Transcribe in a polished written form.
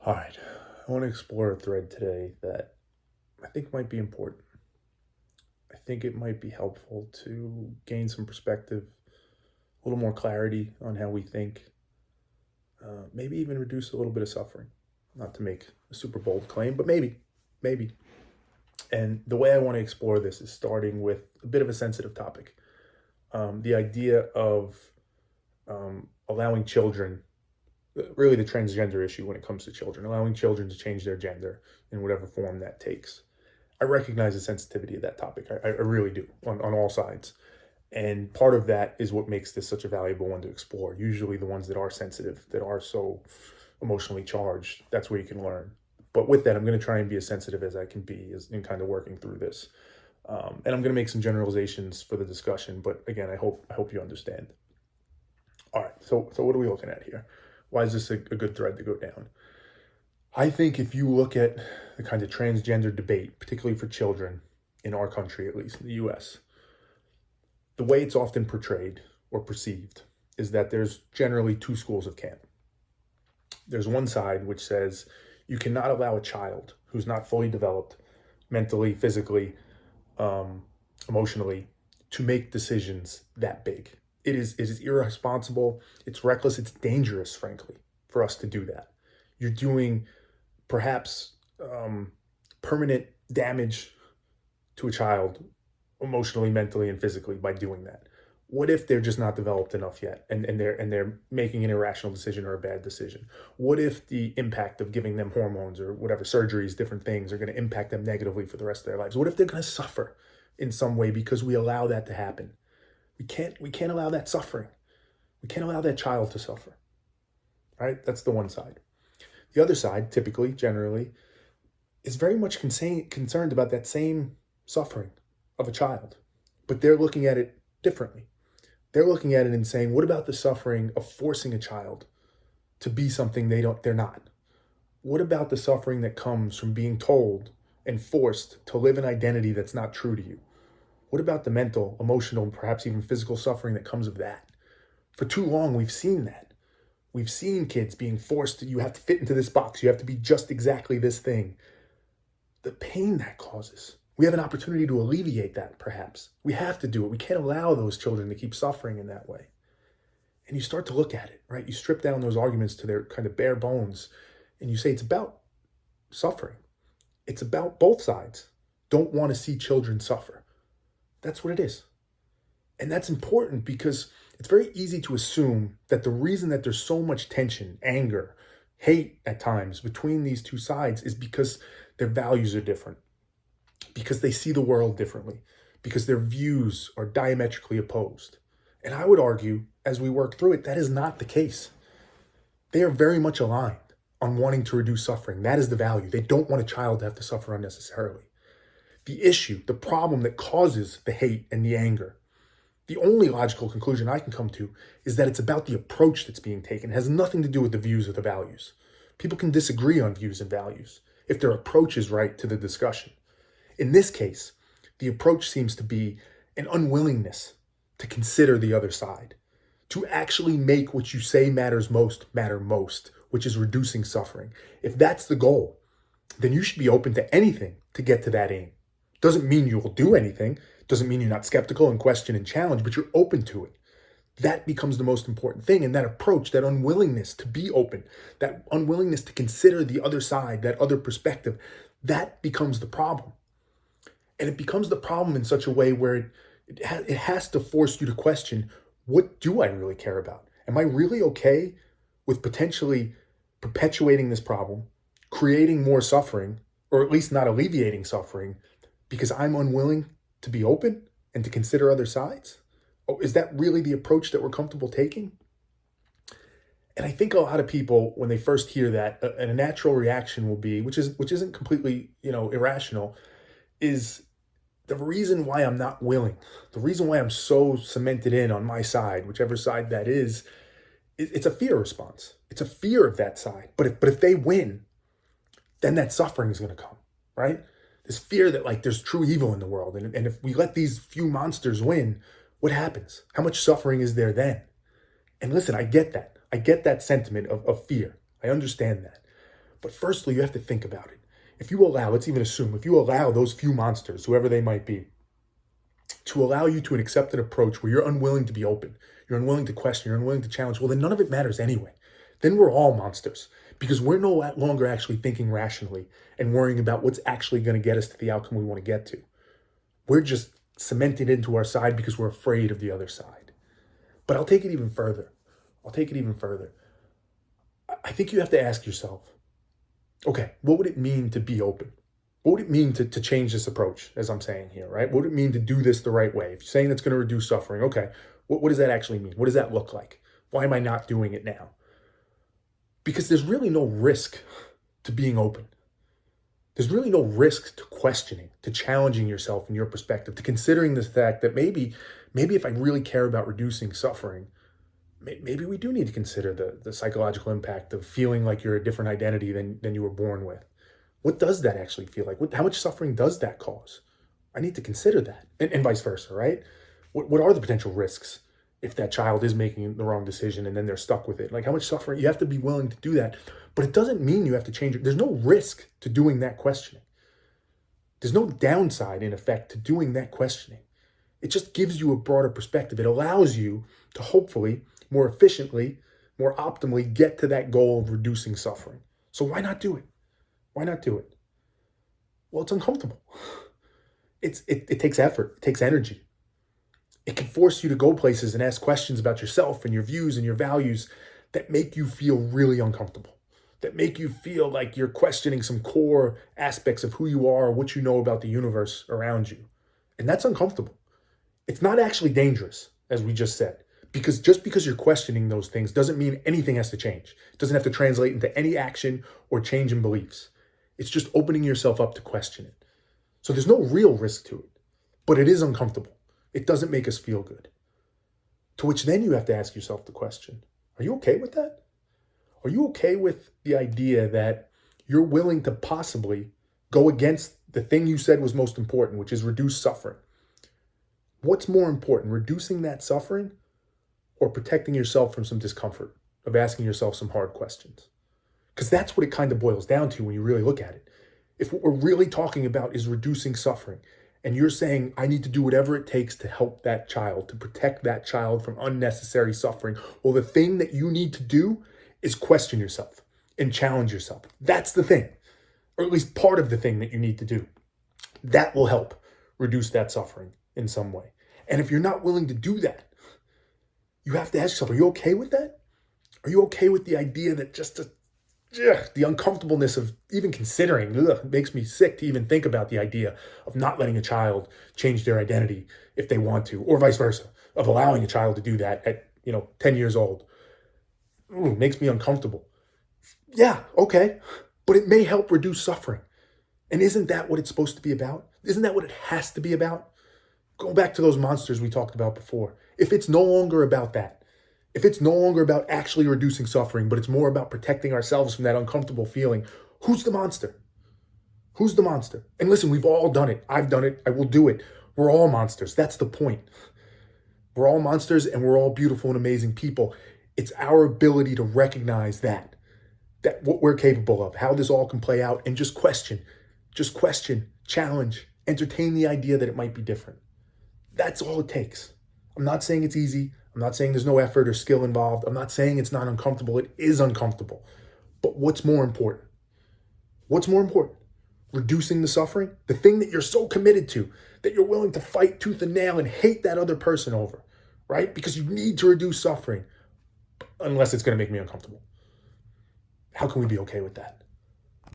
All right, I want to explore a thread today that I think might be important. I think it might be helpful to gain some perspective, a little more clarity on how we think, maybe even reduce a little bit of suffering. Not to make a super bold claim, but maybe. And the way I want to explore this is starting with a bit of a sensitive topic, the idea of allowing children, really the transgender issue when it comes to children, allowing children to change their gender in whatever form that takes. I recognize the sensitivity of that topic. I really do on all sides. And part of that is what makes this such a valuable one to explore. Usually, the ones that are sensitive, that are so emotionally charged, that's where you can learn. But with that, I'm going to try and be as sensitive as I can be in kind of working through this. And I'm going to make some generalizations for the discussion. But again, I hope you understand. All right. So what are we looking at here? Why is this a good thread to go down? I think if you look at the kind of transgender debate, particularly for children in our country, at least in the US, the way it's often portrayed or perceived is that there's generally two schools of camp. There's one side which says you cannot allow a child who's not fully developed mentally, physically, um, emotionally to make decisions that big. It is irresponsible, it's reckless, it's dangerous, frankly, for us to do that. You're doing perhaps permanent damage to a child emotionally, mentally, and physically by doing that. What if they're just not developed enough yet and they're making an irrational decision or a bad decision? What if the impact of giving them hormones or whatever surgeries, different things are going to impact them negatively for the rest of their lives? What if they're going to suffer in some way because we allow that to happen? We can't allow that suffering. We can't allow that child to suffer. Right? That's the one side. The other side, typically, generally, is very much concerned about that same suffering of a child, but they're looking at it differently. They're looking at it and saying, what about the suffering of forcing a child to be something they're not? What about the suffering that comes from being told and forced to live an identity that's not true to you? What about the mental, emotional, and perhaps even physical suffering that comes of that? For too long, we've seen that. We've seen kids being forced to, you have to fit into this box, you have to be just exactly this thing. The pain that causes. We have an opportunity to alleviate that, perhaps. We have to do it. We can't allow those children to keep suffering in that way. And you start to look at it, right? You strip down those arguments to their kind of bare bones, and you say it's about suffering. It's about both sides don't want to see children suffer. That's what it is. And that's important because it's very easy to assume that the reason that there's so much tension, anger, hate at times between these two sides is because their values are different, because they see the world differently, because their views are diametrically opposed. And I would argue, as we work through it, that is not the case. They are very much aligned on wanting to reduce suffering. That is the value. They don't want a child to have to suffer unnecessarily. The issue, the problem that causes the hate and the anger, the only logical conclusion I can come to is that it's about the approach that's being taken. It has nothing to do with the views or the values. People can disagree on views and values if their approach is right to the discussion. In this case, the approach seems to be an unwillingness to consider the other side, to actually make what you say matters most matter most, which is reducing suffering. If that's the goal, then you should be open to anything to get to that aim. Doesn't mean you will do anything, doesn't mean you're not skeptical and question and challenge, but you're open to it. That becomes the most important thing. And that approach, that unwillingness to be open, that unwillingness to consider the other side, that other perspective, that becomes the problem. And it becomes the problem in such a way where it has to force you to question, what do I really care about? Am I really okay with potentially perpetuating this problem, creating more suffering, or at least not alleviating suffering, because I'm unwilling to be open and to consider other sides? Oh, is that really the approach that we're comfortable taking? And I think a lot of people, when they first hear that, a natural reaction will be, which isn't completely, irrational, is the reason why I'm not willing, the reason why I'm so cemented in on my side, whichever side that is, it's a fear response. It's a fear of that side. But if they win, then that suffering is going to come, right? This fear that like there's true evil in the world. And if we let these few monsters win, what happens? How much suffering is there then? And listen, I get that. I get that sentiment of fear. I understand that. But firstly, you have to think about it. If you allow, let's even assume, if you allow those few monsters, whoever they might be, to allow you to accept an approach where you're unwilling to be open, you're unwilling to question, you're unwilling to challenge, well, then none of it matters anyway. Then we're all monsters because we're no longer actually thinking rationally and worrying about what's actually going to get us to the outcome we want to get to. We're just cemented into our side because we're afraid of the other side. But I'll take it even further. I think you have to ask yourself, okay, what would it mean to be open? What would it mean to change this approach, as I'm saying here, right? What would it mean to do this the right way? If you're saying it's going to reduce suffering, okay, what does that actually mean? What does that look like? Why am I not doing it now? Because there's really no risk to being open. There's really no risk to questioning, to challenging yourself and your perspective, to considering the fact that maybe if I really care about reducing suffering, maybe we do need to consider the psychological impact of feeling like you're a different identity than you were born with. What does that actually feel like? How much suffering does that cause? I need to consider that, and vice versa, right? What are the potential risks if that child is making the wrong decision and then they're stuck with it? Like, how much suffering? You have to be willing to do that, but it doesn't mean you have to change it. There's no risk to doing that questioning. There's no downside, in effect, to doing that questioning. It just gives you a broader perspective. It allows you to hopefully more efficiently, more optimally get to that goal of reducing suffering. So why not do it? Why not do it? Well, it's uncomfortable. It takes effort. It takes energy. It can force you to go places and ask questions about yourself and your views and your values that make you feel really uncomfortable, that make you feel like you're questioning some core aspects of who you are, what you know about the universe around you. And that's uncomfortable. It's not actually dangerous, as we just said, because just because you're questioning those things doesn't mean anything has to change. It doesn't have to translate into any action or change in beliefs. It's just opening yourself up to question it. So there's no real risk to it, but it is uncomfortable. It doesn't make us feel good. To which then you have to ask yourself the question, are you okay with that? Are you okay with the idea that you're willing to possibly go against the thing you said was most important, which is reduce suffering? What's more important, reducing that suffering or protecting yourself from some discomfort of asking yourself some hard questions? Because that's what it kind of boils down to when you really look at it. If what we're really talking about is reducing suffering, and you're saying, I need to do whatever it takes to help that child, to protect that child from unnecessary suffering, well, the thing that you need to do is question yourself and challenge yourself. That's the thing, or at least part of the thing that you need to do. That will help reduce that suffering in some way. And if you're not willing to do that, you have to ask yourself, are you okay with that? Are you okay with the idea that just the uncomfortableness of even considering, it makes me sick to even think about the idea of not letting a child change their identity if they want to, or vice versa, of allowing a child to do that at 10 years old. Makes me uncomfortable. Yeah, okay, but it may help reduce suffering. And isn't that what it's supposed to be about? Isn't that what it has to be about? Go back to those monsters we talked about before. If it's no longer about that, if it's no longer about actually reducing suffering, but it's more about protecting ourselves from that uncomfortable feeling, who's the monster? Who's the monster? And listen, we've all done it. I've done it. I will do it. We're all monsters. That's the point. We're all monsters and we're all beautiful and amazing people. It's our ability to recognize that what we're capable of, how this all can play out, and just question, challenge, entertain the idea that it might be different. That's all it takes. I'm not saying it's easy. I'm not saying there's no effort or skill involved. I'm not saying it's not uncomfortable. It is uncomfortable. But what's more important? What's more important? Reducing the suffering? The thing that you're so committed to, that you're willing to fight tooth and nail and hate that other person over, right? Because you need to reduce suffering, unless it's going to make me uncomfortable. How can we be okay with that?